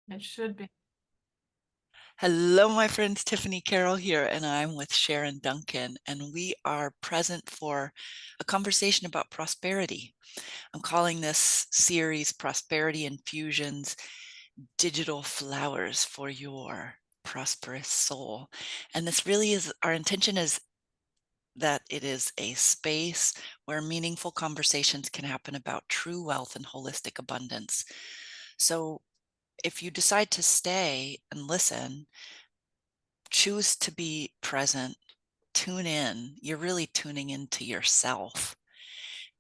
It should be. Hello, my friends. Tiffany Carroll here, and I'm with Sharon Duncan, and we are present for a conversation about prosperity. I'm calling this series Prosperity Infusions Digital Flowers for Your Prosperous Soul. And this really is our intention is that it is a space where meaningful conversations can happen about true wealth and holistic abundance. So if you decide to stay and listen, choose to be present, tune in. You're really tuning into yourself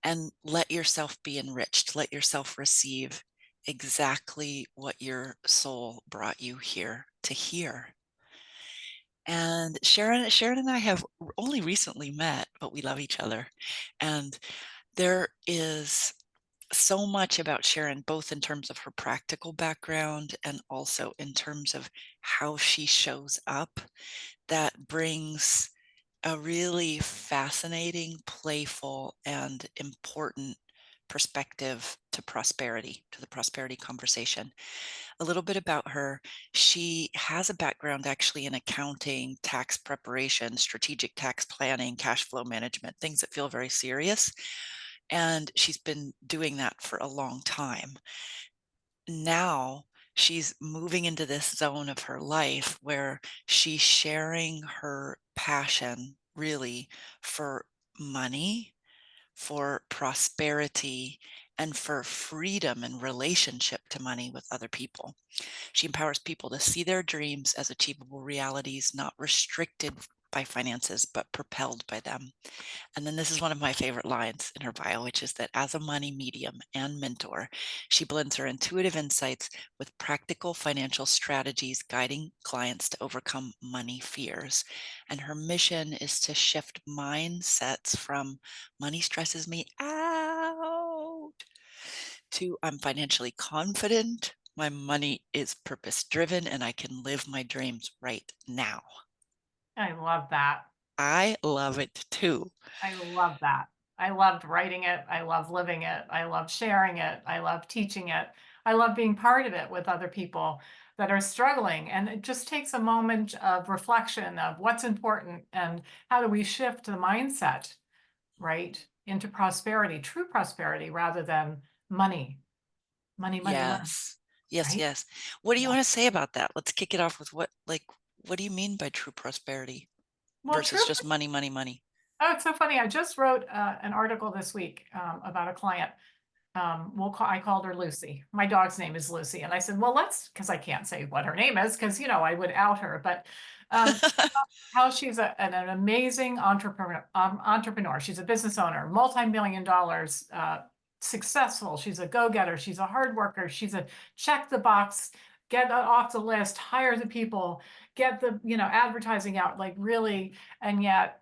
and let yourself be enriched. Let yourself receive exactly what your soul brought you here to hear. And Sharon and I have only recently met, but we love each other. And there is so much about Sharon, both in terms of her practical background and also in terms of how she shows up, that brings a really fascinating, playful, and important perspective to prosperity, to the prosperity conversation. A little bit about her. She has a background actually in accounting, tax preparation, strategic tax planning, cash flow management, things that feel very serious. And she's been doing that for a long time. Now she's moving into this zone of her life where she's sharing her passion really for money, for prosperity, and for freedom and relationship to money with other people. She empowers people to see their dreams as achievable realities, not restricted by finances, but propelled by them. And then this is one of my favorite lines in her bio, which is that as a money medium and mentor, she blends her intuitive insights with practical financial strategies, guiding clients to overcome money fears. And her mission is to shift mindsets from money stresses me out to I'm financially confident, my money is purpose driven, and I can live my dreams right now. I love that. I love it too. I love that. I loved writing it. I love living it. I love sharing it. I love teaching it. I love being part of it with other people that are struggling. And it just takes a moment of reflection of what's important and how do we shift the mindset, right, into prosperity, true prosperity, rather than money, money, money, money, Yes. Yes, right? yes. What do you Yeah. wanna say about that? Let's kick it off with what do you mean by true prosperity Well, versus true. just money, money, money? Oh, it's so funny. I just wrote an article this week about a client. I called her Lucy. My dog's name is Lucy. And I said, well, because I can't say what her name is, because, I would out her, but um, how she's an amazing entrepreneur. She's a business owner, multi-million dollars, successful. She's a go-getter. She's a hard worker. She's a check the box, get off the list, hire the people, get the, advertising out, like really. And yet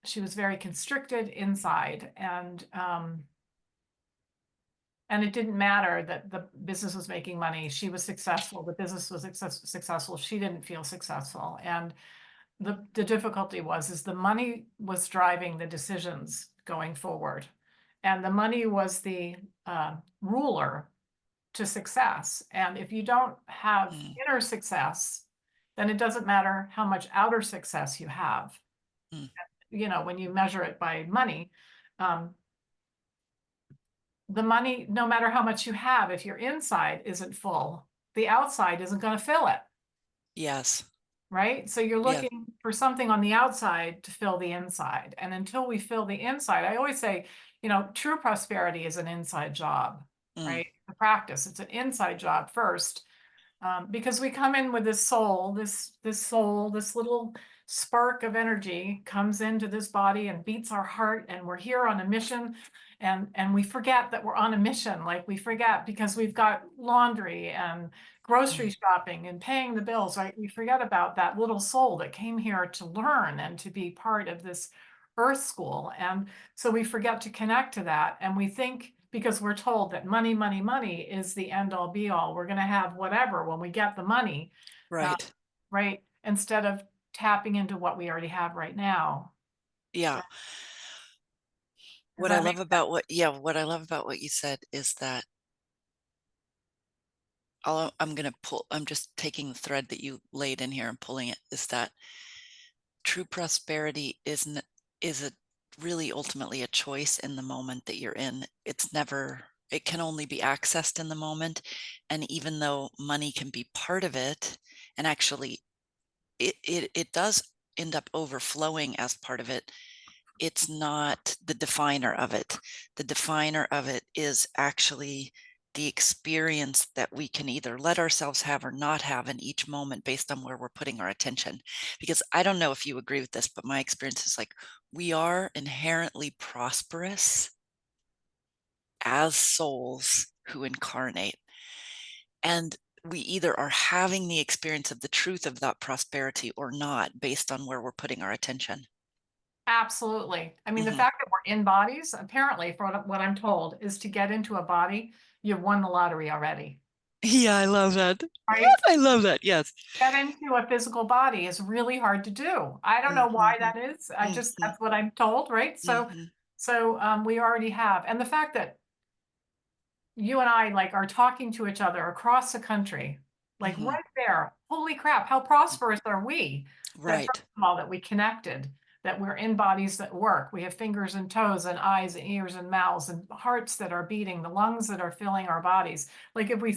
she was very constricted inside. And it didn't matter that the business was making money. She was successful. The business was successful. She didn't feel successful. And the difficulty is the money was driving the decisions going forward. And the money was the ruler to success. And if you don't have Mm, inner success, then it doesn't matter how much outer success you have. mm. When you measure it by money, um, the money, no matter how much you have, if your inside isn't full, the outside isn't going to fill it, Yes. right? So you're Yes. looking for something on the outside to fill the inside. And until we fill the inside, I always say, true prosperity is an inside job, Mm, right? The practice, it's an inside job first, because we come in with this soul, this little spark of energy comes into this body and beats our heart, and we're here on a mission, and we forget that we're on a mission. Like we forget because we've got laundry and grocery mm. shopping and paying the bills, right? We forget about that little soul that came here to learn and to be part of this earth school. And so we forget to connect to that. And we think because we're told that money, money, money is the end all be all. We're going to have whatever when we get the money, uh, Right. right? Instead of tapping into what we already have right now. Yeah. Does What I that make love about what yeah, what I love about what you said is that I'm just taking the thread that you laid in here and pulling it, is that true prosperity is a really ultimately a choice in the moment that you're in. It can only be accessed in the moment. And even though money can be part of it, and actually it does end up overflowing as part of it, it's not the definer of it. The definer of it is actually the experience that we can either let ourselves have or not have in each moment based on where we're putting our attention. Because I don't know if you agree with this, but my experience is like we are inherently prosperous as souls who incarnate. And we either are having the experience of the truth of that prosperity or not based on where we're putting our attention. Absolutely. I mean, the Hmm. fact that we're in bodies, apparently, for what I'm told, is to get into a body, you've won the lottery already, Yeah, I love that. right? I love that. Yes. Get into a physical body is really hard to do. I don't know why Mhm, that is. I just, mhm, that's what I'm told, right? mhm, We already have. And the fact that you and I like are talking to each other across the country, like mhm. right there. Holy crap, how prosperous are we? That first Right. of all, that we connected, that we're in bodies that work. We have fingers and toes and eyes and ears and mouths and hearts that are beating, the lungs that are filling our bodies. Like if we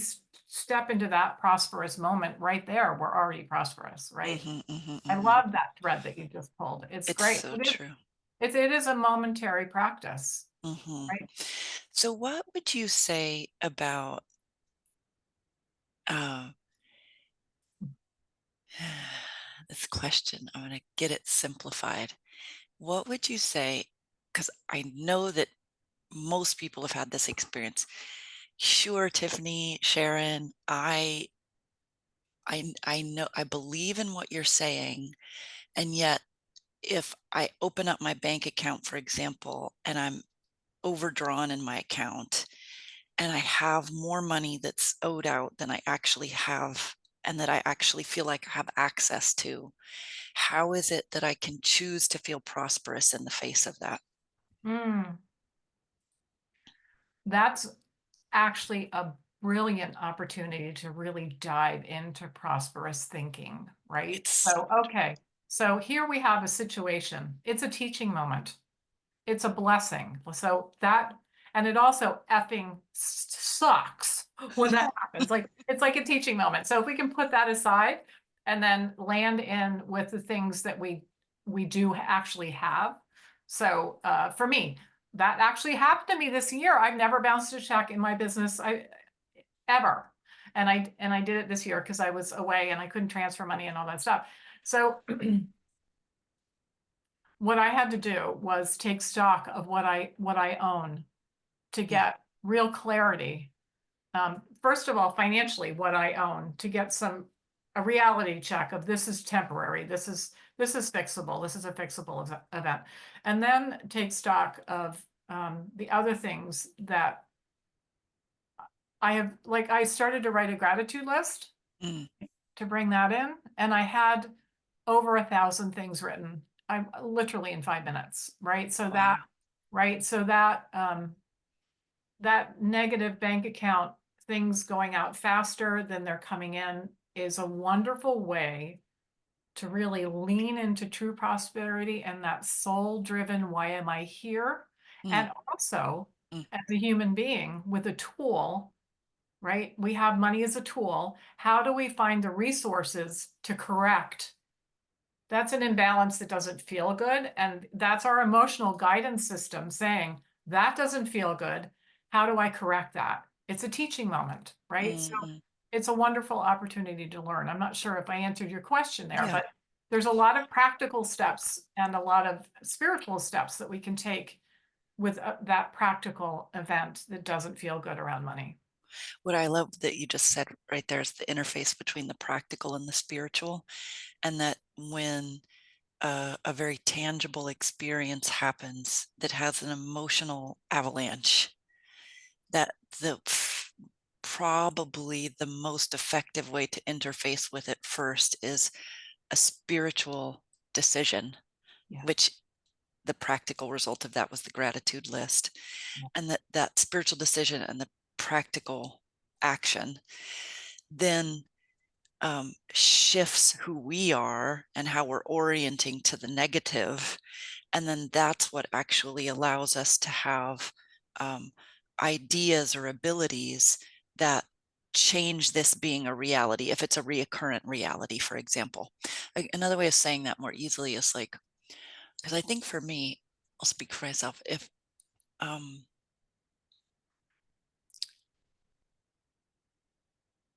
step into that prosperous moment right there, we're already prosperous, right? Mhm, mhm, I mhm. love that thread that you just pulled. It's It's great. so true. It is a momentary practice, Mhm. right? So what would you say about, uh, this question? I'm gonna get it simplified. What would you say? Because I know that most people have had this experience. Sure, Tiffany, Sharon, I know I believe in what you're saying, and yet if I open up my bank account, for example, and I'm overdrawn in my account and I have more money that's owed out than I actually have and that I actually feel like I have access to, how is it that I can choose to feel prosperous in the face of that? Mm, that's actually a brilliant opportunity to really dive into prosperous thinking, right? It's So here we have a situation. It's a teaching moment. It's a blessing. And it also effing sucks when that happens. Like it's like a teaching moment. So if we can put that aside and then land in with the things that we do actually have. So for me, that actually happened to me this year. I've never bounced a check in my business ever. And I did it this year because I was away and I couldn't transfer money and all that stuff. So what I had to do was take stock of what I own to mm, get real clarity. First of all, financially, what I own to get a reality check of this is temporary, this is fixable, this is a fixable event, and then take stock of the other things that I have. Like I started to write a gratitude list mm, to bring that in, and I had over 1,000 things written. I'm literally in 5 minutes, right? wow. That negative bank account, things going out faster than they're coming in, is a wonderful way to really lean into true prosperity and that soul driven, why am I here? Mm, And also, mm, as a human being with a tool, right? We have money as a tool. How do we find the resources to correct? That's an imbalance that doesn't feel good. And that's our emotional guidance system saying, that doesn't feel good. How do I correct that? It's a teaching moment, right? So mm, mm. it's a wonderful opportunity to learn. I'm not sure if I answered your question there, Yeah. but there's a lot of practical steps and a lot of spiritual steps that we can take with that practical event that doesn't feel good around money. What I love that you just said right there is the interface between the practical and the spiritual, and that when a very tangible experience happens that has an emotional avalanche, that probably the most effective way to interface with it first is a spiritual decision, Yes. which the practical result of that was the gratitude list. Yeah. And that spiritual decision and the practical action then shifts who we are and how we're orienting to the negative. And then that's what actually allows us to have um, ideas or abilities that change this being a reality, if it's a reoccurrent reality, for example. Another way of saying that more easily is like, because I think for me, I'll speak for myself, if um,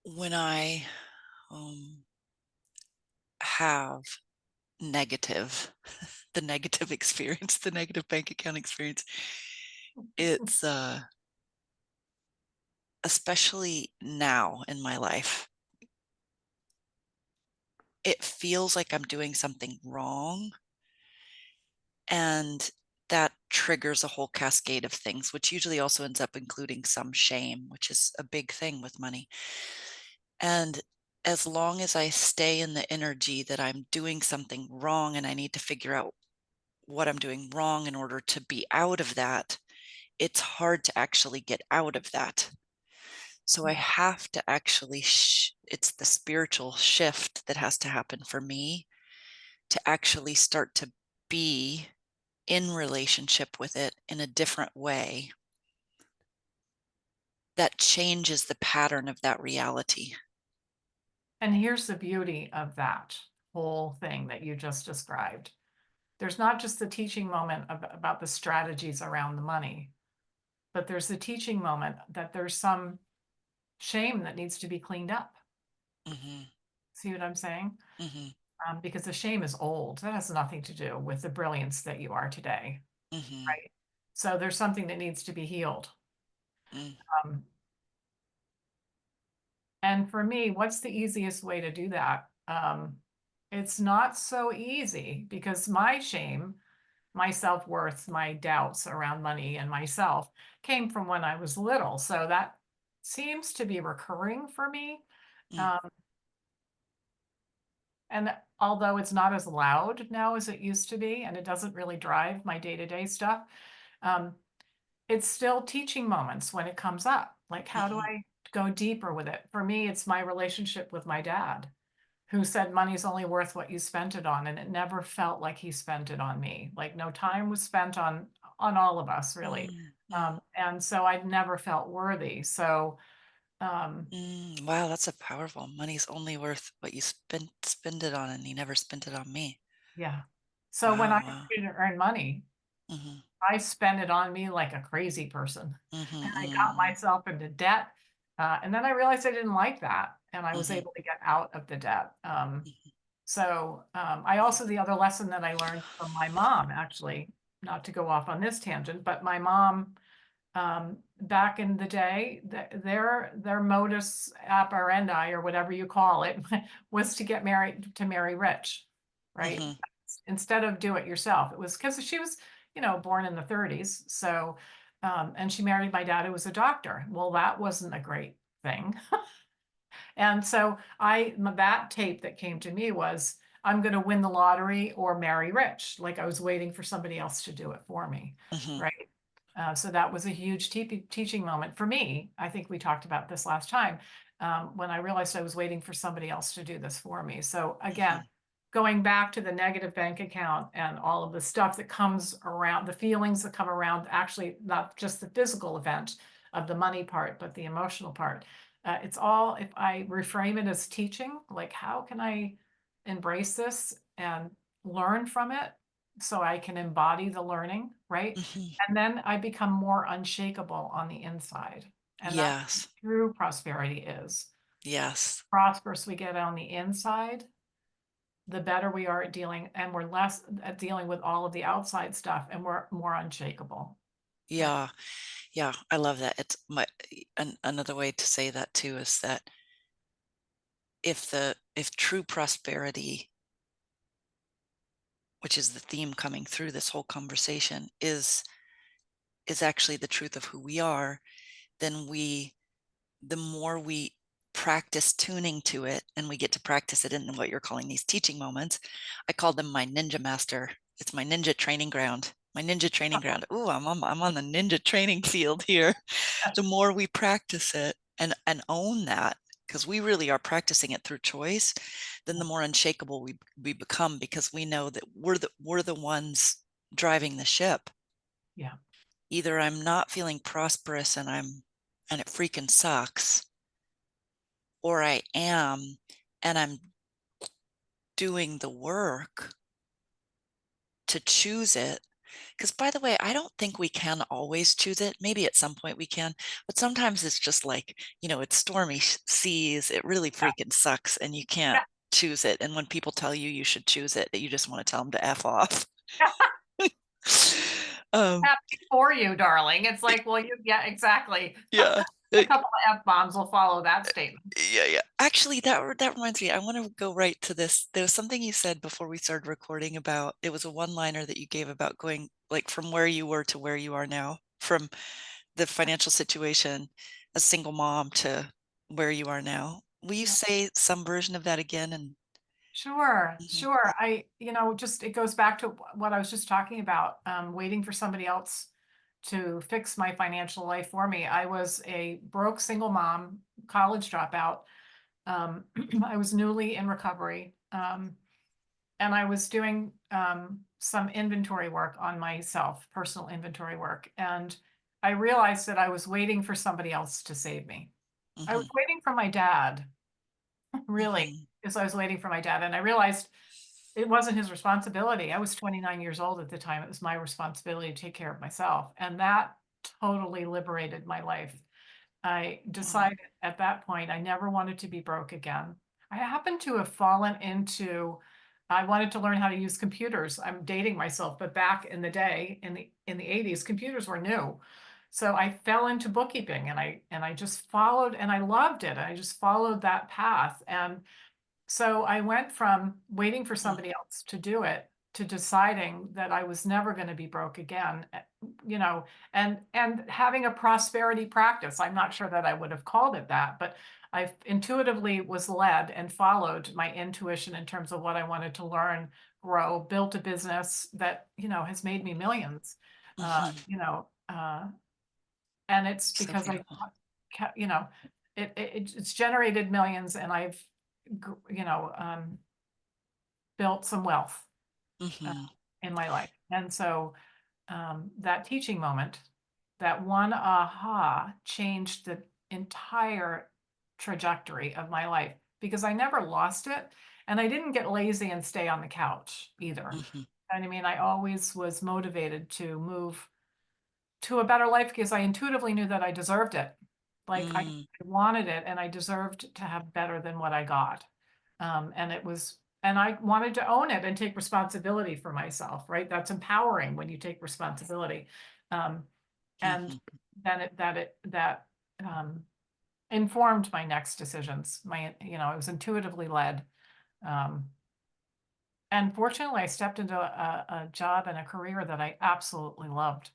when I have negative, the negative experience, the negative bank account experience, it's especially now in my life, it feels like I'm doing something wrong. And that triggers a whole cascade of things, which usually also ends up including some shame, which is a big thing with money. And as long as I stay in the energy that I'm doing something wrong and I need to figure out what I'm doing wrong in order to be out of that, it's hard to actually get out of that. So I have to actually, it's the spiritual shift that has to happen for me to actually start to be in relationship with it in a different way that changes the pattern of that reality. And here's the beauty of that whole thing that you just described. There's not just the teaching moment about the strategies around the money, but there's the teaching moment that there's some shame that needs to be cleaned up. Mm-hmm. See what I'm saying? Mm-hmm. Because the shame is old. That has nothing to do with the brilliance that you are today, Mm-hmm. right? So there's something that needs to be healed. Mm, Um, and for me, what's the easiest way to do that? It's not so easy because my shame, my self-worth, my doubts around money and myself came from when I was little. So that seems to be recurring for me. mm, Um, and although it's not as loud now as it used to be, and it doesn't really drive my day-to-day stuff, um, it's still teaching moments when it comes up. Like, how do mm-hmm. I go deeper with it? For me, it's my relationship with my dad, who said money's only worth what you spent it on, and it never felt like he spent it on me. Like no time was spent on all of us, really. Mm, mm, And so I never felt worthy. So Wow, that's a powerful. Money's only worth what you spend it on, and he never spent it on me. yeah. So when I Wow, wow. started to earn money, Mm-hmm. I spent it on me like a crazy person. And I got Mm-hmm. myself into debt. And then I realized I didn't like that. And I was Mm-hmm. able to get out of the debt. Mm-hmm. I also, the other lesson that I learned from my mom, actually, not to go off on this tangent, but my mom, back in the day, their modus operandi, or whatever you call it, was to get married, to marry rich, right? Mm-hmm. Instead of do it yourself. It was because she was, born in the 30s. So, and she married my dad, who was a doctor. Well, that wasn't a great thing. And so that tape that came to me was, I'm going to win the lottery or marry rich. Like I was waiting for somebody else to do it for me. Mm-hmm. Right. So that was a huge teaching moment for me. I think we talked about this last time, when I realized I was waiting for somebody else to do this for me. So again, Mm-hmm. going back to the negative bank account and all of the stuff that comes around, the feelings that come around, actually, not just the physical event of the money part, but the emotional part. It's all, if I reframe it as teaching, like how can I embrace this and learn from it so I can embody the learning, right? Mm-hmm. And then I become more unshakable on the inside. And that's what Yes. true prosperity is. Yes. Prosperous we get on the inside, the better we are at dealing, and we're less at dealing with all of the outside stuff, and we're more unshakable. Right. Yeah. Yeah. I love that. It's another way to say that too is that if true prosperity, which is the theme coming through this whole conversation, is actually the truth of who we are, then the more we practice tuning to it, and we get to practice it in what you're calling these teaching moments. I call them my ninja master. It's my ninja training ground. My ninja training ground. Ooh, I'm on the ninja training field here. The more we practice it and own that, because we really are practicing it through choice, then the more unshakable we become because we know that we're the ones driving the ship. Yeah. Either I'm not feeling prosperous and it freaking sucks, or I am and I'm doing the work to choose it. Because, by the way, I don't think we can always choose it. Maybe at some point we can, but sometimes it's just like, it's stormy seas. It really Yeah. freaking sucks, and you can't Yeah. choose it. And when people tell you you should choose it, you just want to tell them to F off. um, Happy for you, darling. It's like, well, yeah, exactly. yeah. A couple of F-bombs will follow that statement. Yeah, yeah. Actually, that reminds me, I wanna go right to this. There was something you said before we started recording about it was a one-liner that you gave about going, like, from where you were to where you are now, from the financial situation, a single mom to where you are now. Will you Yeah. say some version of that again? And Sure, Mhm, sure. Just it goes back to what I was just talking about, waiting for somebody else to fix my financial life for me. I was a broke single mom, college dropout. I was newly in recovery, and I was doing some inventory work on myself, personal inventory work. And I realized that I was waiting for somebody else to save me. I was mhm, waiting for my dad, really, mhm, because I was waiting for my dad. And I realized it wasn't his responsibility. I was 29 years old at the time. It was my responsibility to take care of myself. And that totally liberated my life. I wow, decided at that point I never wanted to be broke again. I happened to have fallen into I wanted to learn how to use computers. I'm dating myself, but back in the day in the 80s, computers were new. So I fell into bookkeeping and I just followed and I loved it. I just followed that path. And so I went from waiting for mm, somebody else to do it to deciding that I was never going to be broke again, you know, and having a prosperity practice. I'm not sure that I would have called it that, but I intuitively was led and followed my intuition in terms of what I wanted to learn, grow, built a business that, has made me millions. Uh, mhm. you know, and it's So because I, beautiful. you know, it's generated millions and I've built some wealth uh, Mhm, in my life. And so that teaching moment, that one aha changed the entire trajectory of my life because I never lost it. And I didn't get lazy and stay on the couch either. mhm, And I mean, I always was motivated to move to a better life because I intuitively knew that I deserved it. Like I mm, wanted it and I deserved to have better than what I got. And I wanted to own it and take responsibility for myself, right? That's empowering when you take responsibility. Um, and mhm, then that um, informed my next decisions. I was intuitively led. Um, and fortunately, I stepped into a job and a career that I absolutely loved.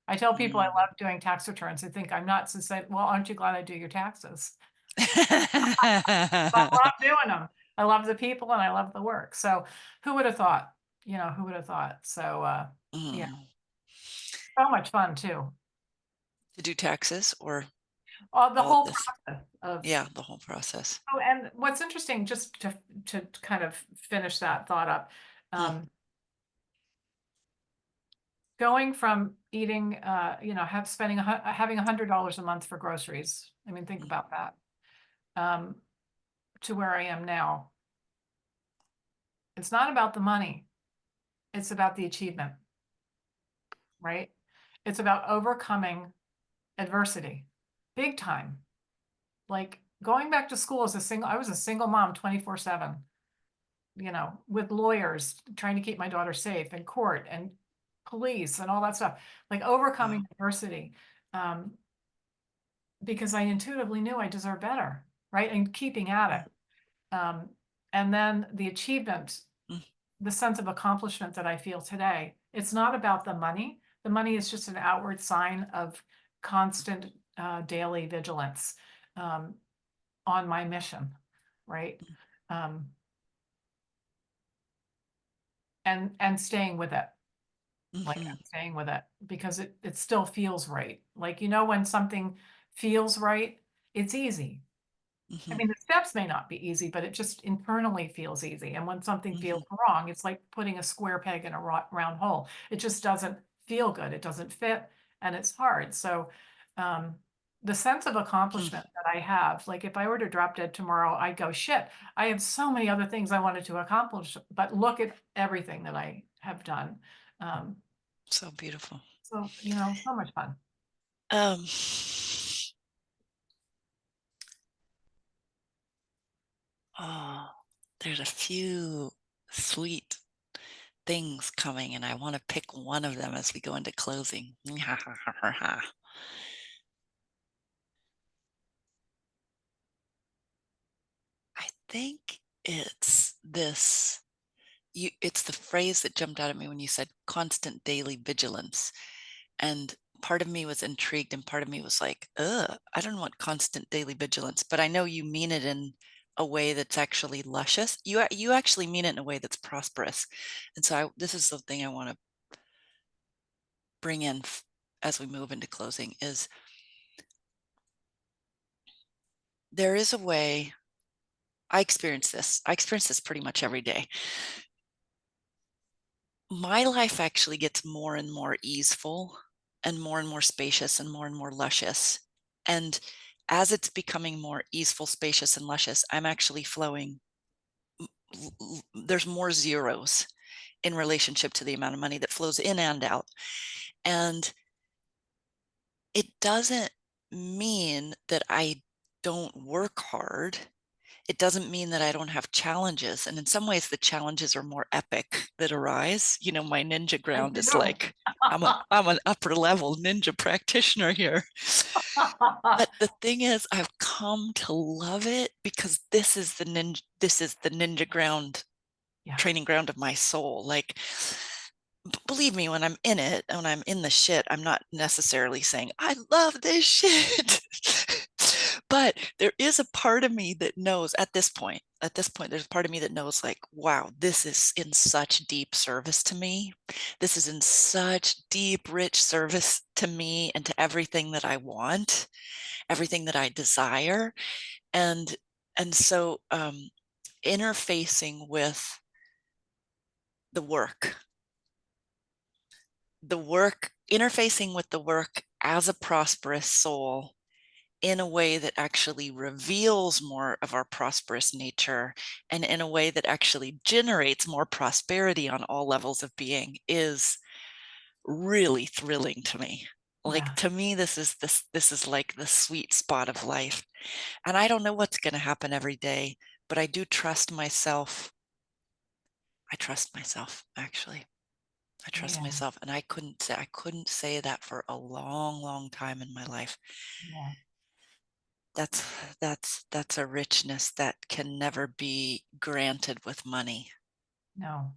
I tell people I mm. love doing tax returns. They think I'm nuts and say, well, aren't you glad I do your taxes? But I love doing them. I love the people and I love the work. So who would have thought? Who would have thought? So yeah, Mm. so much fun too. To do taxes or The all of whole this? process of Yeah, the whole process. oh, and what's interesting, just to kind of finish that thought up, Mm, um, going from eating, having $100 a month for groceries. I mean, think mm, about that. Um, to where I am now. It's not about the money. It's about the achievement, right? It's about overcoming adversity, big time. Like going back to school I was a single mom 24/7, with lawyers trying to keep my daughter safe and court and police and all that stuff, like wow. overcoming adversity. Um, because I intuitively knew I deserved better, right? And keeping at Mm, it. And then the achievement, mm, the sense of accomplishment that I feel today, it's not about the money. The money is just an outward sign of constant daily vigilance um, on my mission, right? mm, Um, and staying with it, like mhm, staying with it because it still feels right. Like when something feels right, it's easy. I mhm, mean, the steps may not be easy, but it just internally feels easy. And when something feels Mhm. wrong, it's like putting a square peg in a round hole. It just doesn't feel good. It doesn't fit, and it's hard. So, um, the sense of Hmm. accomplishment that I have, like if I were to drop dead tomorrow, I'd go, shit, I have so many other things I wanted to accomplish, but look at everything that I have done. Um, So beautiful. so, so much fun. Um, oh, there's a few sweet things coming, and I want to pick one of them as we go into closing. I think it's this. It's the phrase that jumped out at me when you said constant daily vigilance. And part of me was intrigued, and part of me was like, ugh, I don't want constant daily vigilance, but I know you mean it in a way that's actually luscious. You actually mean it in a way that's prosperous. And so this is something I want to bring in as we move into closing is there is a way. I experience this. I experience this pretty much every day. My life actually gets more and more easeful and more spacious and more luscious. And as it's becoming more easeful, spacious, and luscious, I'm actually flowing. There's more zeros in relationship to the amount of money that flows in and out. And it doesn't mean that I don't work hard. It doesn't mean that I don't have challenges. And in some ways, the challenges are more epic that arise. My ninja I ground is do. like, I'm an upper level ninja practitioner here. But the thing is, I've come to love it because this is the ninja ground, Yeah, training ground of my soul. Like, believe me, when I'm in it, when I'm in the shit, I'm not necessarily saying, I love this shit. But there is a part of me that knows at this point, there's a part of me that knows, like, wow, this is in such deep service to me. This is in such deep, rich service to me and to everything that I want, everything that I desire. And so interfacing with the work interfacing with the work as a prosperous soul in a way that actually reveals more of our prosperous nature and in a way that actually generates more prosperity on all levels of being is really thrilling to me. Like, yeah, to me, this is like the sweet spot of life. And I don't know what's going to happen every day, but I do trust myself. I trust myself, actually. I trust yeah, myself, and I couldn't say that for a long, long time in my life. yeah. That's that's a richness that can never be granted with money. No,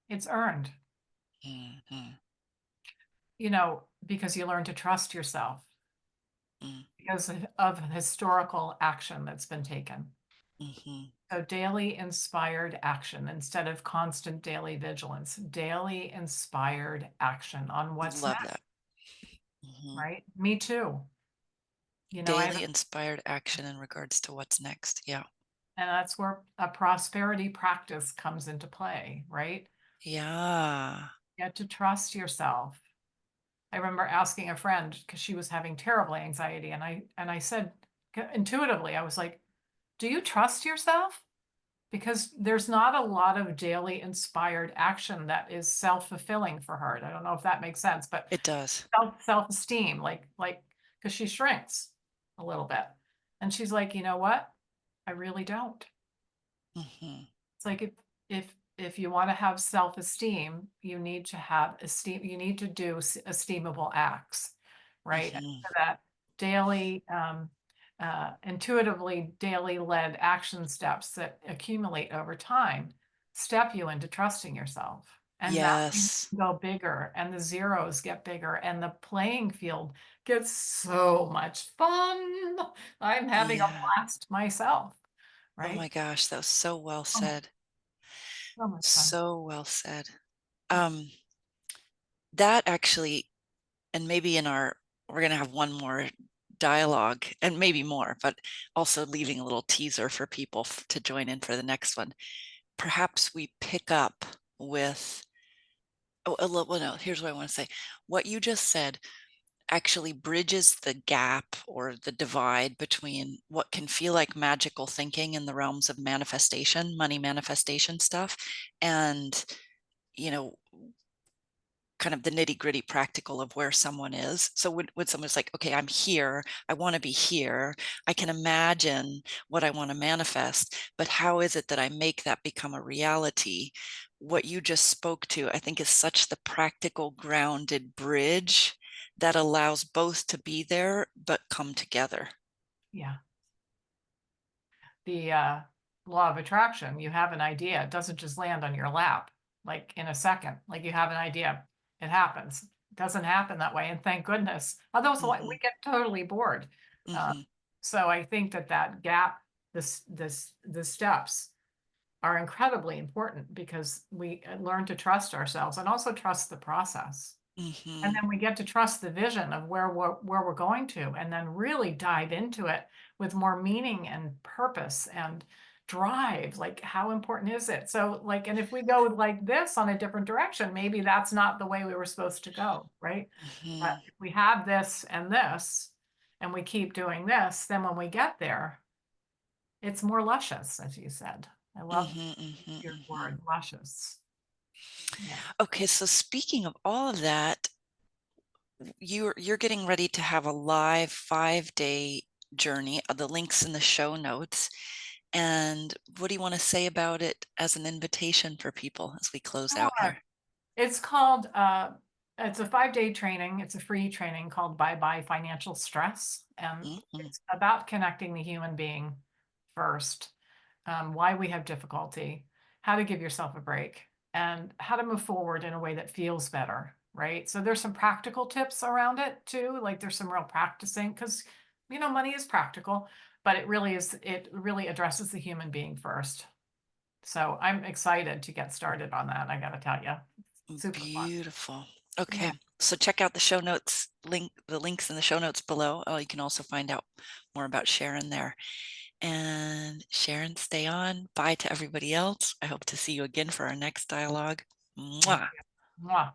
it's earned, Hmm. because you learn to trust yourself Mm, because of historical action that's been taken. hmm. So daily inspired action instead of constant daily vigilance, daily inspired action on what's Love next, that. Hmm. right? Me too. I have, Daily inspired action in regards to what's next. Yeah. and that's where a prosperity practice comes into play, right? Yeah. You have to trust yourself. I remember asking a friend because she was having terrible anxiety, and I said intuitively, I was like, "Do you trust yourself?" Because there's not a lot of daily inspired action that is self-fulfilling for her. I don't know if that makes sense, but It does. self-esteem, like because she shrinks a little bit. And she's like, you know what? I really don't. Hmm. It's like if you want to have self-esteem, you need to have esteem, you need to do esteemable acts, right? And Hmm. so that daily, intuitively daily led action steps that accumulate over time step you into trusting yourself. And that's when you Yes. go bigger and the zeros get bigger and the playing field gets so much fun. I'm having a Yeah. blast myself, Oh right? my gosh, that was so well said. So much fun. So well said. Um, that actually, and maybe we're going to have one more dialogue, and maybe more, but also leaving a little teaser for people to join in for the next one. Perhaps we pick up with, well, no, here's what I want to say. What you just said actually bridges the gap or the divide between what can feel like magical thinking in the realms of manifestation, money manifestation stuff, and, you know, kind of the nitty-gritty practical of where someone is. So when someone's like, okay, I'm here, I want to be here, I can imagine what I want to manifest, but how is it that I make that become a reality? What you just spoke to, I think, is such the practical, grounded bridge that allows both to be there but come together. Yeah. The law of attraction, you have an idea, it doesn't just land on your lap like in a second. Like you have an idea, it happens. It doesn't happen that way, and thank goodness. Otherwise, we Hmm. get totally bored. Uh, Hmm. so I think that that gap, the steps are incredibly important because we learn to trust ourselves and also trust the process. And Hmm. then we get to trust the vision of where we're going to, and then really dive into it with more meaning and purpose and drive. Like, how important is it? So, like, and if we go like this on a different direction, maybe that's not the way we were supposed to go, right? But Hmm. if we have this, and we keep doing this, then when we get there, it's more luscious, as you said. I love Hmm. Hmm. your Hmm. word, luscious. Yeah. Okay, so speaking of all of that, you're getting ready to have a live 5-day journey. The links in the show notes. And what do you want to say about it as an invitation for people as we close out Sure. here? It's called, it's a 5-day training. It's a free training called Bye Bye Financial Stress. And Hmm. it's about connecting the human being first, why we have difficulty, how to give yourself a break, and how to move forward in a way that feels better, right? So there's some practical tips around it too. Like there's some real practicing because, money is practical, but it really addresses the human being first. So I'm excited to get started on that. I got to tell you, super fun. Beautiful. Yeah. Okay, so check out the show notes, the links in the show notes below. Oh, you can also find out more about Sharon there. And Sharon, stay on. Bye to everybody else. I hope to see you again for our next dialogue. Thank Mwah. you. Mwah.